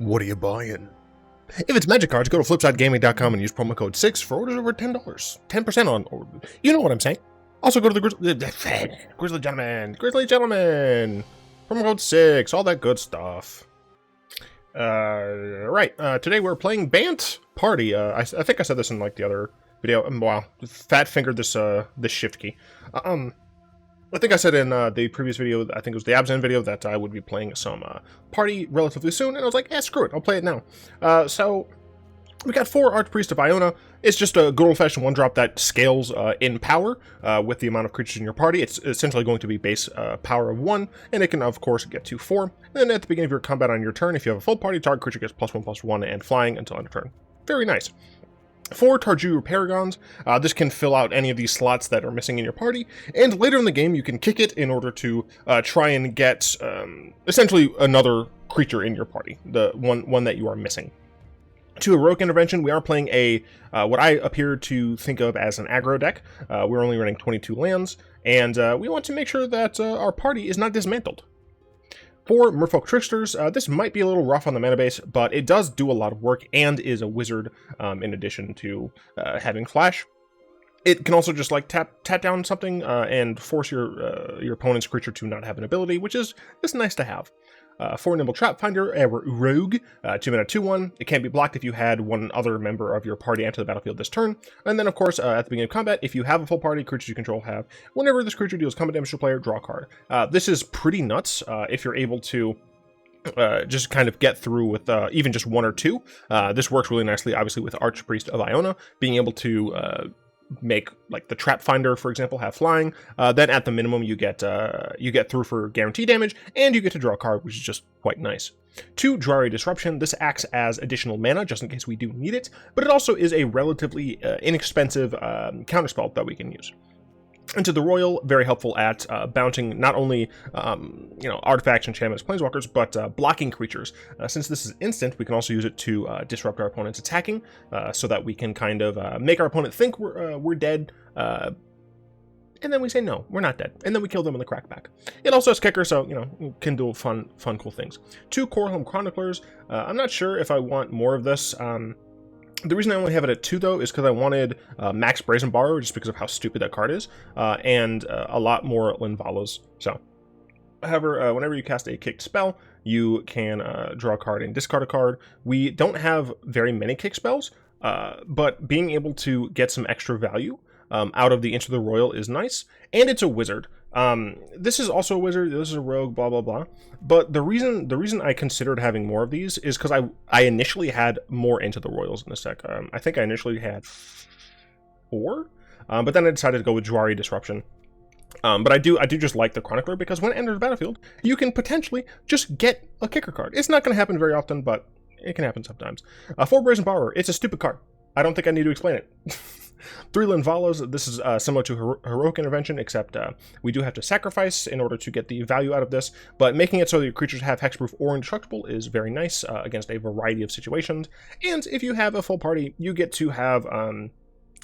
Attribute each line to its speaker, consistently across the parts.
Speaker 1: What are you buying? If it's Magic cards, go to flipsidegaming.com and use promo code 6 for orders over $10. 10% on orders. You know what I'm saying. Also go to the Grizzly Gentleman. Promo code 6. All that good stuff. Right. Today we're playing Bant Party. I think I said this in like the other video. Wow. Fat fingered this shift key. I think I said in the previous video, I think it was the Abzan video, that I would be playing some party relatively soon, and I was like, screw it, I'll play it now. So we got 4 Archpriest of Iona. It's just a good old-fashioned one-drop that scales in power with the amount of creatures in your party. It's essentially going to be base power of 1, and it can, of course, get to 4. And then at the beginning of your combat on your turn, if you have a full party, target creature gets +1/+1 and flying until end of turn. Very nice. 4 Tajuru Paragons. This can fill out any of these slots that are missing in your party, and later in the game you can kick it in order to try and get essentially another creature in your party, the one that you are missing. To Heroic Intervention, we are playing a what I appear to think of as an aggro deck. We're only running 22 lands, and we want to make sure that our party is not dismantled. 4 Merfolk Tricksters. This might be a little rough on the mana base, but it does do a lot of work and is a wizard in addition to having flash. It can also just like tap down something and force your opponent's creature to not have an ability, which is just nice to have. 4 Nimble Trapfinder, a rogue, 2-mana 2/1. It can't be blocked if you had one other member of your party enter the battlefield this turn. And then, of course, at the beginning of combat, if you have a full party, creatures you control have, whenever this creature deals combat damage to a player, draw a card. This is pretty nuts if you're able to just kind of get through with even just 1 or 2. This works really nicely, obviously, with Archpriest of Iona, being able to make like the Trapfinder, for example, have flying. Then at the minimum you get through for guarantee damage, and you get to draw a card, which is just quite nice. 2 Jwari Disruption. This acts as additional mana just in case we do need it, but it also is a relatively inexpensive counterspell that we can use. Into the Roil, very helpful at bouncing not only artifacts, enchantments, planeswalkers, but blocking creatures. Since this is instant, we can also use it to disrupt our opponent's attacking, so that we can kind of make our opponent think we're dead, and then we say no, we're not dead, and then we kill them in the crackback. It also has kicker, so can do fun, cool things. 2 Coralhelm Chroniclers. I'm not sure if I want more of this. The reason I only have it at 2, though, is because I wanted max Brazen Borrower, just because of how stupid that card is, and a lot more Linvalas. So, however, whenever you cast a kicked spell, you can draw a card and discard a card. We don't have very many kick spells, but being able to get some extra value out of the Into the Roil is nice, and it's a wizard. This is also a wizard, this is a rogue, blah blah blah. But the reason I considered having more of these is because I initially had more Into the Roils in this deck. I think I initially had 4, but then I decided to go with Jwari Disruption. But I do just like the Chronicler, because when it enters the battlefield, you can potentially just get a kicker card. It's not going to happen very often, but it can happen sometimes. 4 Brazen Borrower. It's a stupid card. I don't think I need to explain it. 3 Linvalas. This is similar to Heroic Intervention, except we do have to sacrifice in order to get the value out of this, but making it so that your creatures have hexproof or indestructible is very nice against a variety of situations. And if you have a full party, you get to have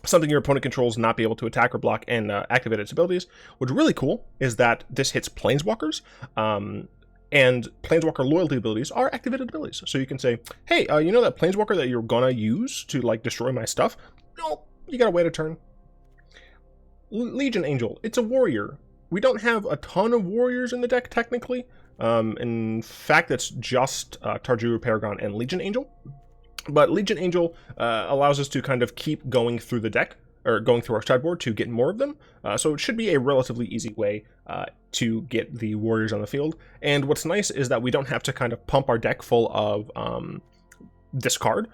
Speaker 1: something your opponent controls not be able to attack or block and activate its abilities. What's really cool is that this hits Planeswalkers, and Planeswalker loyalty abilities are activated abilities. So you can say, hey, you know that Planeswalker that you're gonna use to like destroy my stuff? No, you gotta wait a turn. Legion Angel, it's a warrior. We don't have a ton of warriors in the deck, technically. In fact, it's just Tajuru Paragon and Legion Angel. But Legion Angel allows us to kind of keep going through the deck, or going through our sideboard to get more of them. So it should be a relatively easy way to get the warriors on the field. And what's nice is that we don't have to kind of pump our deck full of this card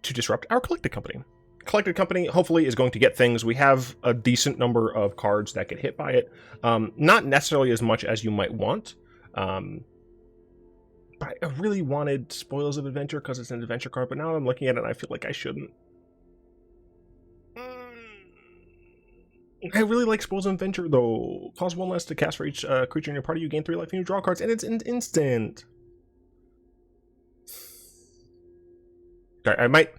Speaker 1: to disrupt our Collected Company. Collected Company hopefully is going to get things. We have a decent number of cards that get hit by it. Not necessarily as much as you might want. But I really wanted Spoils of Adventure because it's an adventure card, but now I'm looking at it and I feel like I shouldn't. I really like Spoils of Adventure, though. Cost 1 less to cast for each creature in your party. You gain 3 life and you draw cards, and it's an instant. Alright, I might...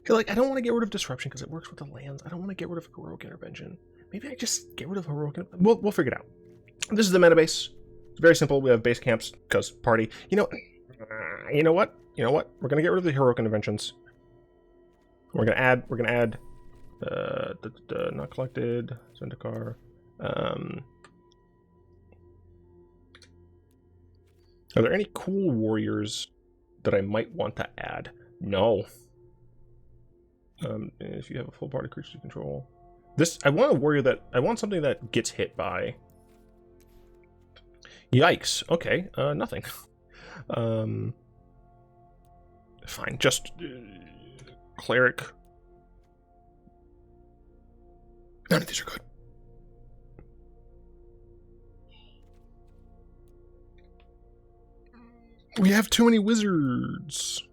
Speaker 1: feel like I don't want to get rid of Disruption because it works with the lands. I don't want to get rid of Heroic Intervention. Maybe I just get rid of Heroic Intervention. We'll figure it out. This is the mana base. It's very simple. We have base camps because party. You know what? We're gonna get rid of the heroic interventions. We're gonna add not collected, Zendikar. Are there any cool warriors that I might want to add? No. If you have a full party creature you control. I want a warrior I want something that gets hit by. Yikes. Okay, nothing. Fine, just cleric. None of these are good. We have too many wizards.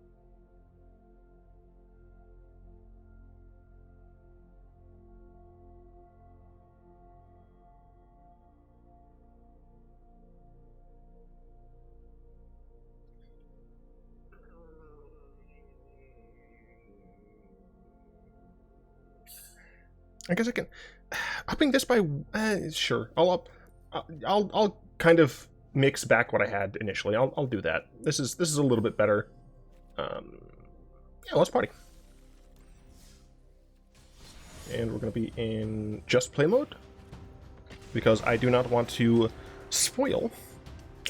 Speaker 1: I guess I can upping this by sure. I'll kind of mix back what I had initially. I'll do that. This is a little bit better. Yeah, let's party. And we're gonna be in just play mode because I do not want to spoil.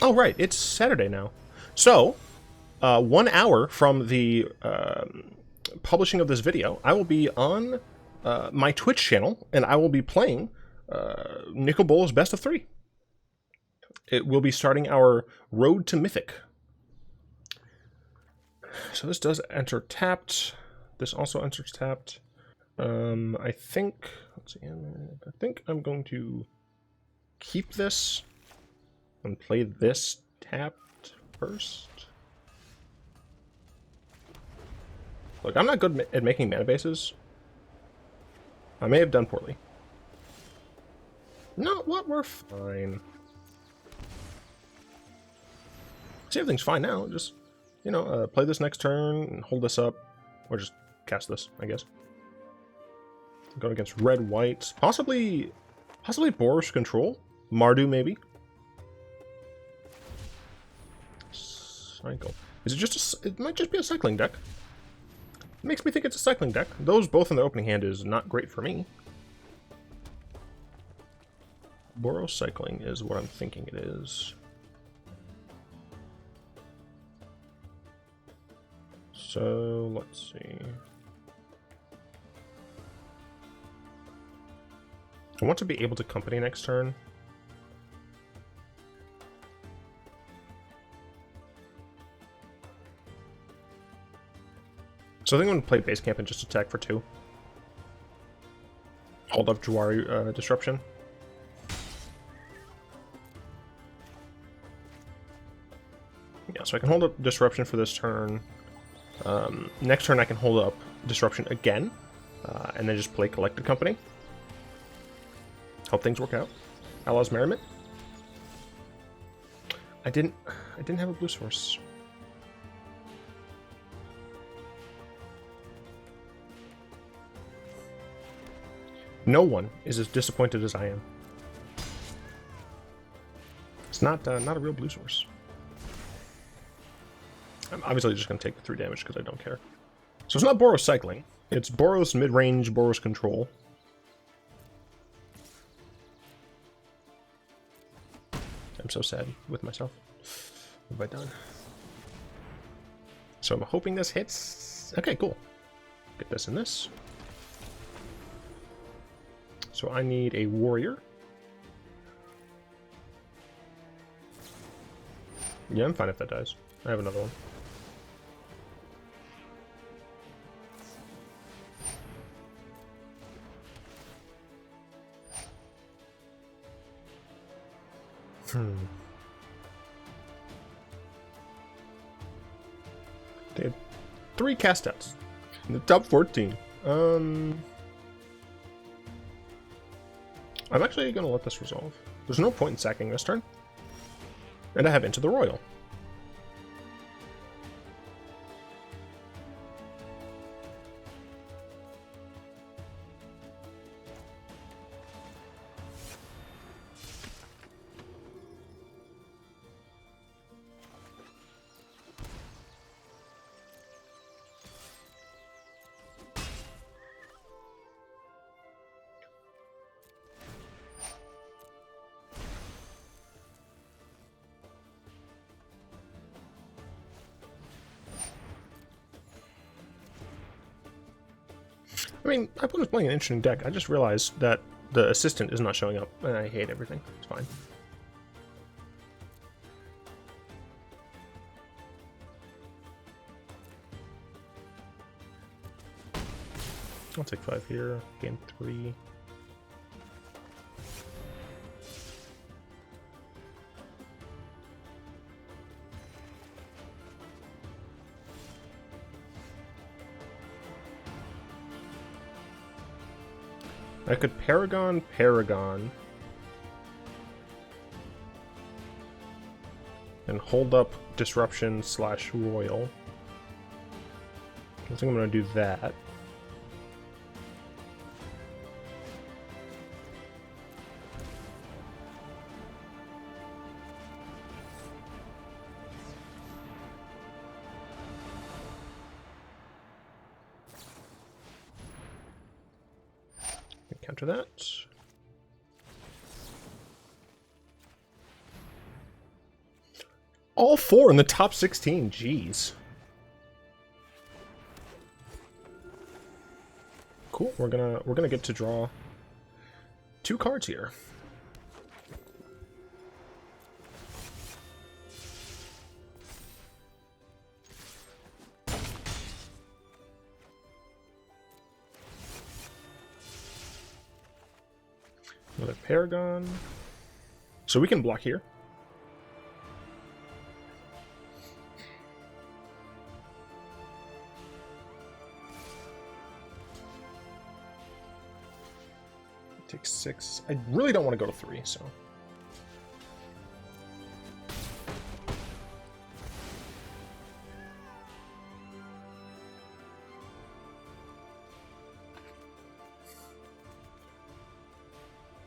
Speaker 1: Oh right, it's Saturday now. So 1 hour from the publishing of this video, I will be on my Twitch channel, and I will be playing Nicol Bolas Best of 3. It will be starting our Road to Mythic. So this does enter tapped. This also enters tapped. I think, let's see, I think I'm going to keep this and play this tapped first. Look, I'm not good at making mana bases. I may have done poorly. No, what? We're fine. See, everything's fine now. Just, you know, play this next turn and hold this up. Or just cast this, I guess. Going against red-white. Possibly Boros Control? Mardu, maybe? Cycle. Is it just it might just be a cycling deck. It makes me think it's a cycling deck. Those both in the opening hand is not great for me. Boros cycling is what I'm thinking it is. So, let's see. I want to be able to company next turn. So I think I'm going to play base camp and just attack for 2. Hold up Jwari Disruption. Yeah, so I can hold up Disruption for this turn. Next turn I can hold up Disruption again. And then just play Collected Company. Hope things work out. Outlaws Merriment. I didn't have a blue source. No one is as disappointed as I am. It's not a real blue source. I'm obviously just going to take the 3 damage because I don't care. So it's not Boros cycling. It's Boros mid-range, Boros control. I'm so sad with myself. What have I done? So I'm hoping this hits. Okay, cool. Get this and this. So I need a warrior. Yeah, I'm fine if that dies. I have another one. They had 3 cast outs in the top 14. I'm actually going to let this resolve. There's no point in sacking this turn. And I have Into the Roil. I mean, I was playing an interesting deck. I just realized that the assistant is not showing up, and I hate everything. It's fine. I'll take 5 here, gain 3. I could Paragon, and hold up Disruption / Royal. I think I'm going to do that. Counter that. All 4 in the top 16. Jeez. Cool. We're gonna get to draw 2 cards here. Another Paragon. So we can block here. Take 6. I really don't want to go to 3, so.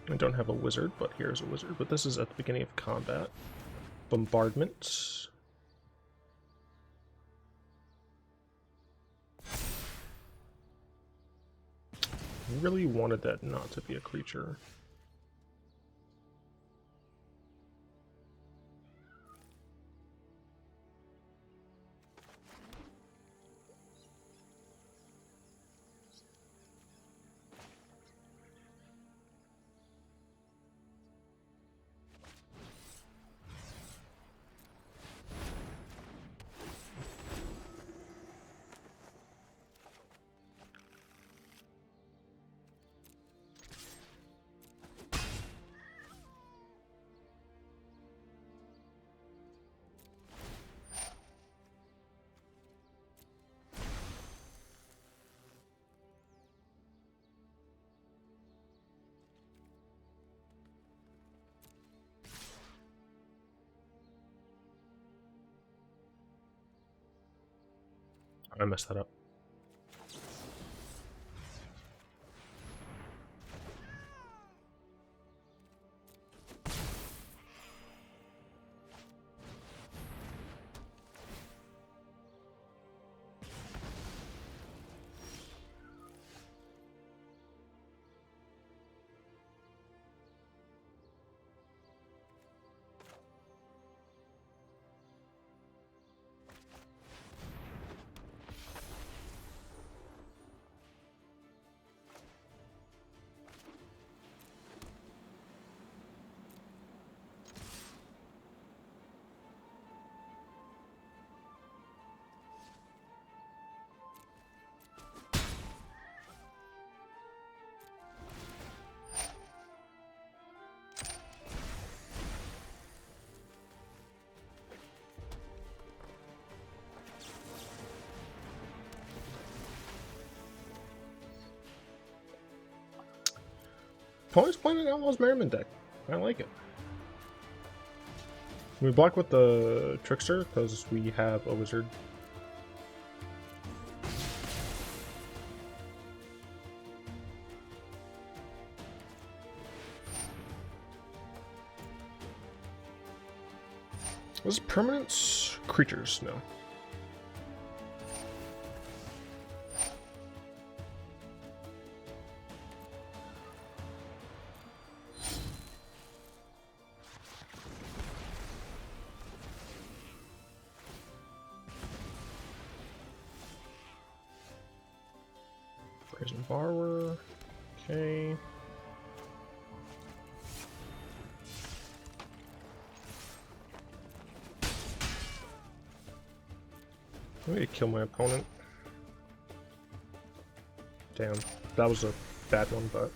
Speaker 1: I don't have a wizard, but here's a wizard. But this is at the beginning of combat. Bombardment. Really wanted that not to be a creature. I messed that up. Opponent's playing an Outlaws Merriman deck. I like it. We block with the Trickster because we have a wizard. Was it permanents? Creatures? No. Brazen Borrower. Okay. I'm gonna kill my opponent. Damn, that was a bad one, but...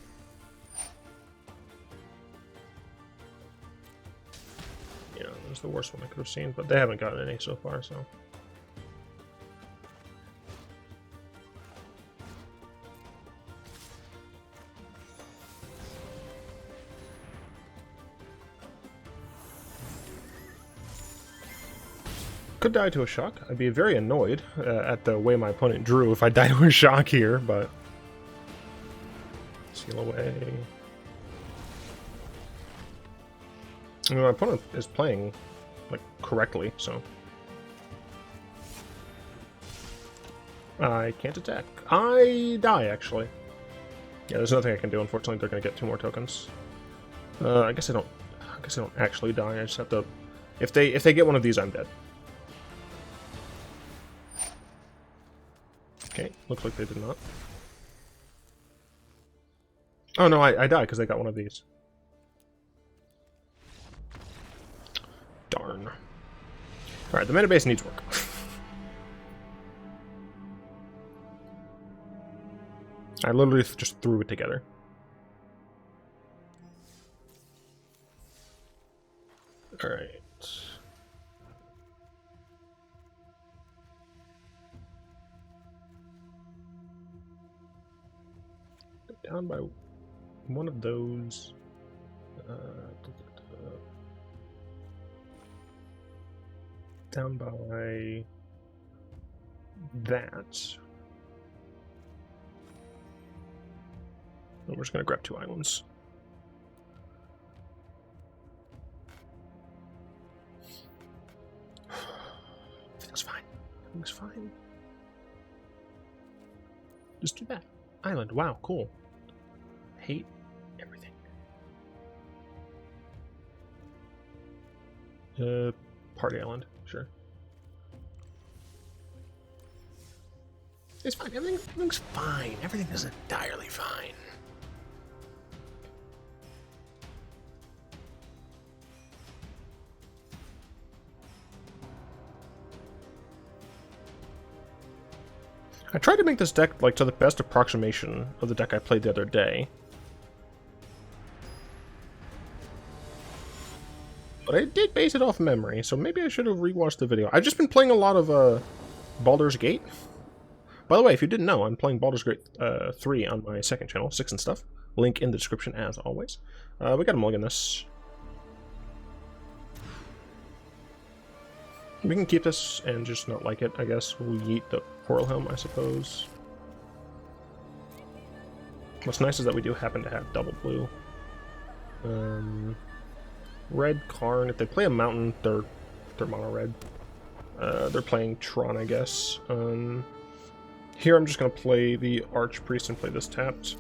Speaker 1: yeah, it was the worst one I could have seen, but they haven't gotten any so far, so... could die to a shock. I'd be very annoyed at the way my opponent drew if I die to a shock here, but... seal away. I mean, my opponent is playing, like, correctly, so... I can't attack. I die, actually. Yeah, there's nothing I can do, unfortunately. They're gonna get 2 more tokens. I guess I don't actually die. I just have to... If they get one of these, I'm dead. Okay, looks like they did not. Oh no, I die because they got one of these. Darn. Alright, the mana base needs work. I literally just threw it together. Alright. Down by one of those. Down by that. And we're just gonna grab 2 islands. Everything's fine. Everything's fine. Just do that. Island. Wow, cool. Hate everything. Party island, sure. It's fine. Everything's fine. Everything is entirely fine. I tried to make this deck like to the best approximation of the deck I played the other day. But I did base it off memory, so maybe I should have rewatched the video. I've just been playing a lot of Baldur's Gate. By the way, if you didn't know, I'm playing Baldur's Gate 3 on my second channel, 6 and stuff. Link in the description as always. We got a mulligan this. We can keep this and just not like it, I guess. We'll yeet the Coralhelm, I suppose. What's nice is that we do happen to have double blue. Red Karn. If they play a mountain, they're mono red. They're playing Tron, I guess. Here I'm just gonna play the Archpriest and play this tapped.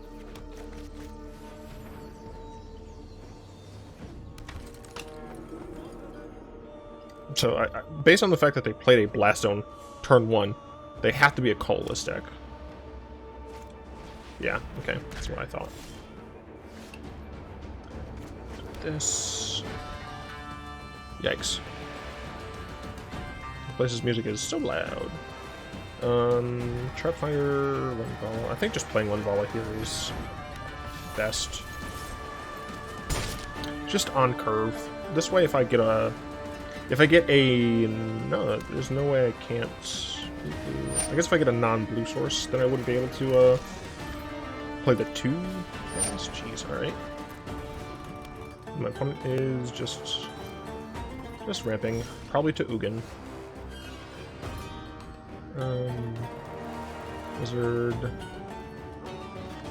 Speaker 1: So, based on the fact that they played a Blast Zone turn 1, they have to be a colorless deck. Yeah, okay, that's what I thought. This. Yikes. The place's music is so loud. Trapfinder, Linvala. I think just playing Linvala here is best. Just on curve. This way, if I get a... No, there's no way I can't... I guess if I get a non-blue source, then I wouldn't be able to, play the 2 guys. Jeez, alright. My opponent is just ramping, probably to Ugin. Wizard.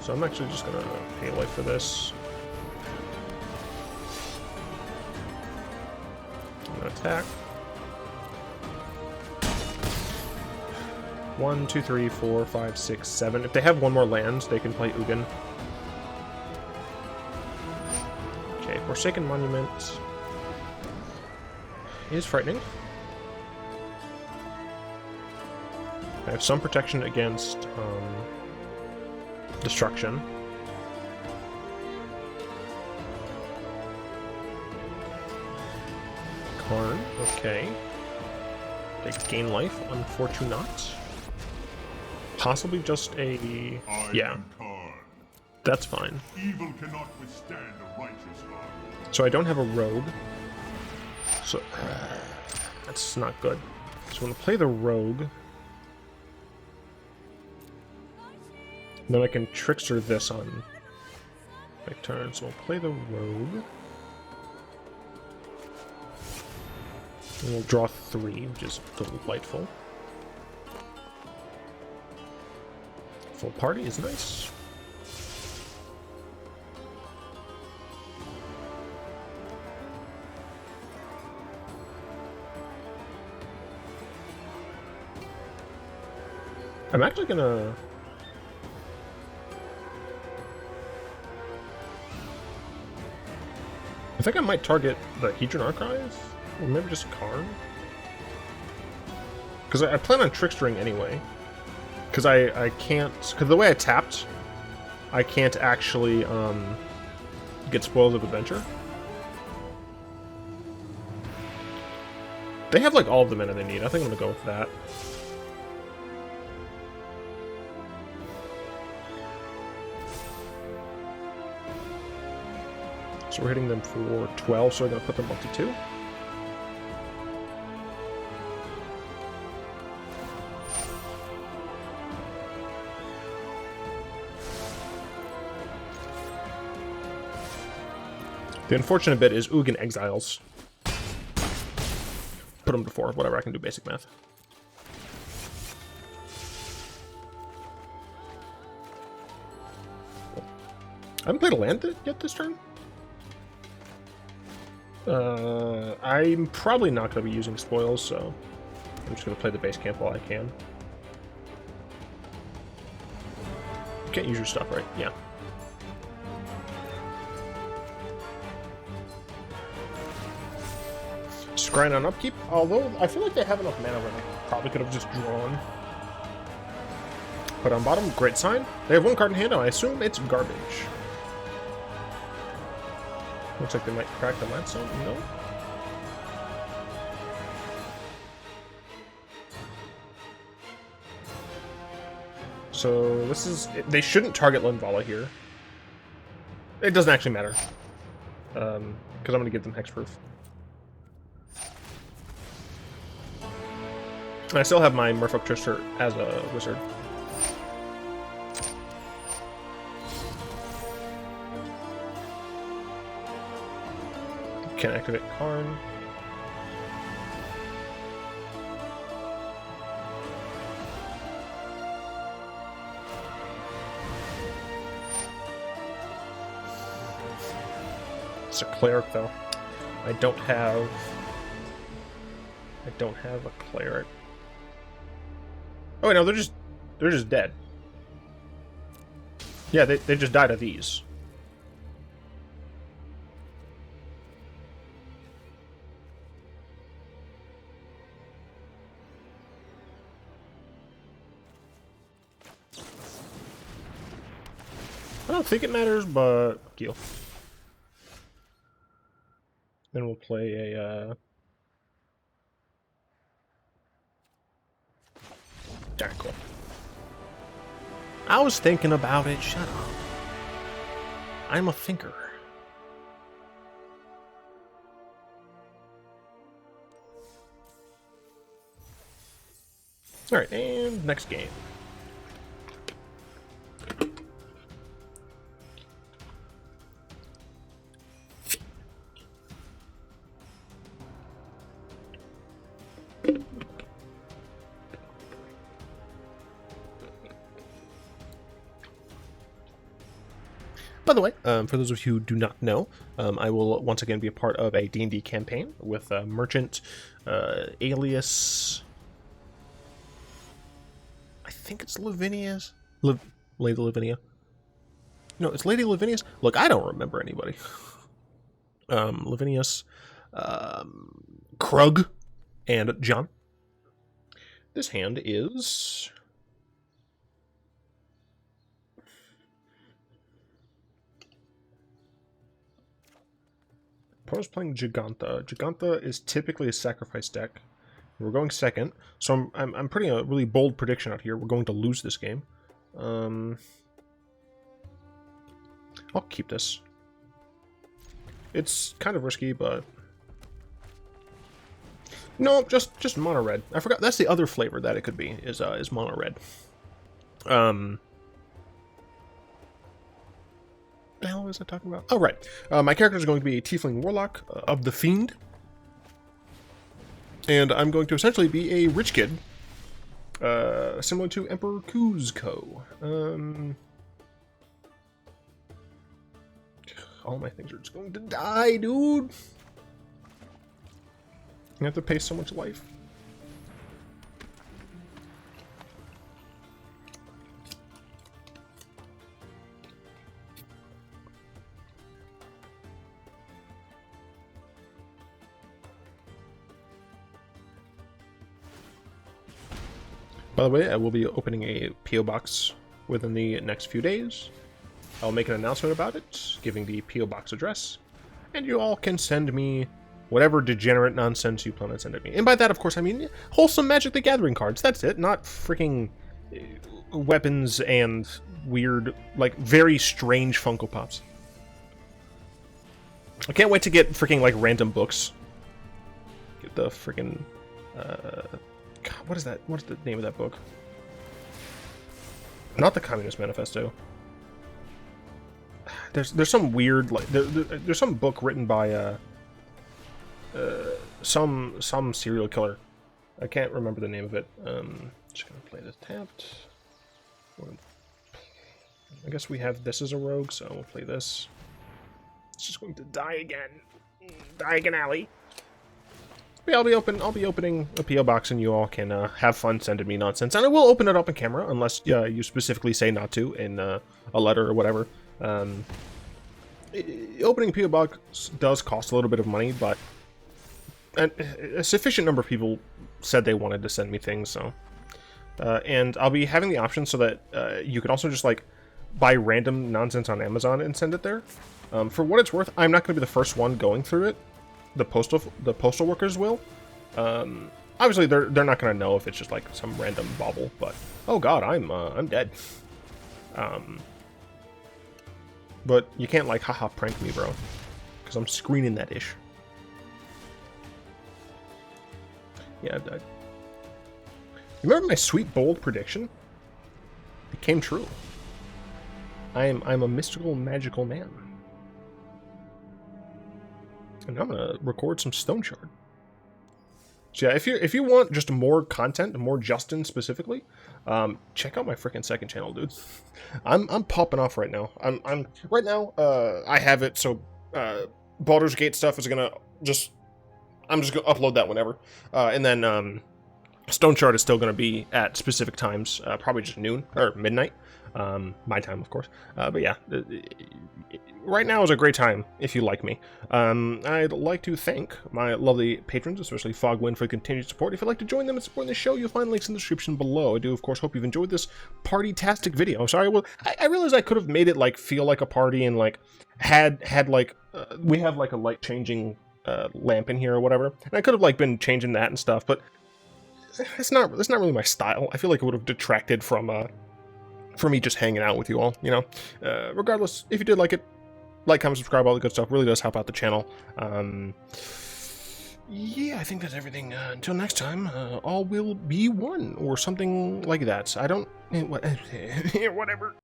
Speaker 1: So I'm actually just gonna pay life for this. I'm gonna attack. 1, 2, 3, 4, 5, 6, 7. If they have one more land, they can play Ugin. Okay, Forsaken Monument is frightening. I have some protection against Destruction. Karn, okay. They gain life, unfortunate. Possibly just a... yeah. That's fine.
Speaker 2: Evil cannot withstand a righteous heart.
Speaker 1: So I don't have a rogue. So that's not good. So I'm gonna play the rogue. Then I can trickster this on my turn. So I'll play the rogue. And we'll draw 3, which is delightful. Full party is nice. I'm actually gonna... I think I might target the Hedron Archive, or maybe just Karn. Because I plan on trickstering anyway. Because I can't... Because the way I tapped, I can't actually get Spoils of Adventure. They have like all of the mana they need. I think I'm gonna go with that. So we're hitting them for 12, so we're going to put them up to 2. The unfortunate bit is Ugin exiles. Put them to 4, whatever, I can do basic math. I haven't played a land yet this turn. I'm probably not going to be using spoils, so I'm just going to play the base camp while I can. You can't use your stuff, right? Yeah. Scrying on upkeep, although I feel like they have enough mana where they probably could have just drawn. But on bottom, great sign. They have 1 card in hand, and I assume it's garbage. Looks like they might crack the Landstone. No. So this is... They shouldn't target Linvala here. It doesn't actually matter. Because I'm going to give them hexproof. And I still have my Merfolk Trickster as a wizard. Can't activate Karn. It's a cleric, though. I don't have a cleric. Oh wait, no, they're just dead. Yeah, they just died of these. I don't think it matters, but deal. Then we'll play a Alright, cool. I was thinking about it. Shut up. I'm a thinker. Alright, and next game. By the way, for those of you who do not know, I will once again be a part of a D&D campaign with Merchant, alias... I think it's Lavinia's? Lady Lavinia? No, it's Lady Lavinia's? Look, I don't remember anybody. Lavinia's, Krug, and John. This hand is... Opponent's playing Giganta. Giganta is typically a sacrifice deck. We're going second, so I'm putting a really bold prediction out here. We're going to lose this game. I'll keep this. It's kind of risky, but no, just mono red. I forgot that's the other flavor that it could be is mono red. What the hell was I talking about? Oh, right. My character is going to be a Tiefling Warlock of the Fiend. And I'm going to essentially be a rich kid. Similar to Emperor Kuzco. All my things are just going to die, dude. You have to pay so much life. By the way, I will be opening a P.O. box within the next few days. I'll make an announcement about it, giving the P.O. box address, and you all can send me whatever degenerate nonsense you plan on sending me. And by that, of course, I mean wholesome Magic the Gathering cards. That's it, not freaking weapons and weird, like, very strange Funko Pops. I can't wait to get freaking, like, random books. Get the freaking, God, what is that? What's the name of that book? Not the Communist Manifesto. There's some weird, like, there's some book written by some serial killer. I can't remember the name of it. Just gonna play this tapped. I guess we have this as a rogue, so we'll play this. It's just going to die again. Die again, Alley. Yeah, I'll be opening a PO box, and you all can have fun sending me nonsense. And I will open it up on camera, unless you specifically say not to in a letter or whatever. Opening PO box does cost a little bit of money, but a sufficient number of people said they wanted to send me things, so. And I'll be having the option so that you can also just, like, buy random nonsense on Amazon and send it there. For what it's worth, I'm not going to be the first one going through it. The postal workers will. Obviously, they're not going to know if it's just like some random bauble. But oh god, I'm dead. But you can't like haha prank me, bro, because I'm screening that ish. Yeah, I died. Remember my sweet bold prediction? It came true. I'm a mystical, magical man. And I'm gonna record some Stone Shard. So yeah, if you want just more content, more Justin specifically, check out my freaking second channel, dude. I'm popping off right now. I'm right now. I have it so Baldur's Gate stuff is gonna I'm just gonna upload that whenever, and then Stone Shard is still gonna be at specific times, probably just noon or midnight, my time, of course. But yeah. Right now is a great time, if you like me. I'd like to thank my lovely patrons, especially Fogwind, for continued support. If you'd like to join them and support the show, you'll find links in the description below. I do, of course, hope you've enjoyed this party-tastic video. Sorry, well, I realized I could have made it, like, feel like a party and, like, had like, we have, like, a light-changing lamp in here or whatever. And I could have, like, been changing that and stuff, but it's not really my style. I feel like it would have detracted from me just hanging out with you all, you know? Regardless, if you did like it, like, comment, subscribe, all the good stuff. Really does help out the channel. Yeah, I think that's everything. Until next time, all will be one, or something like that. I don't... whatever.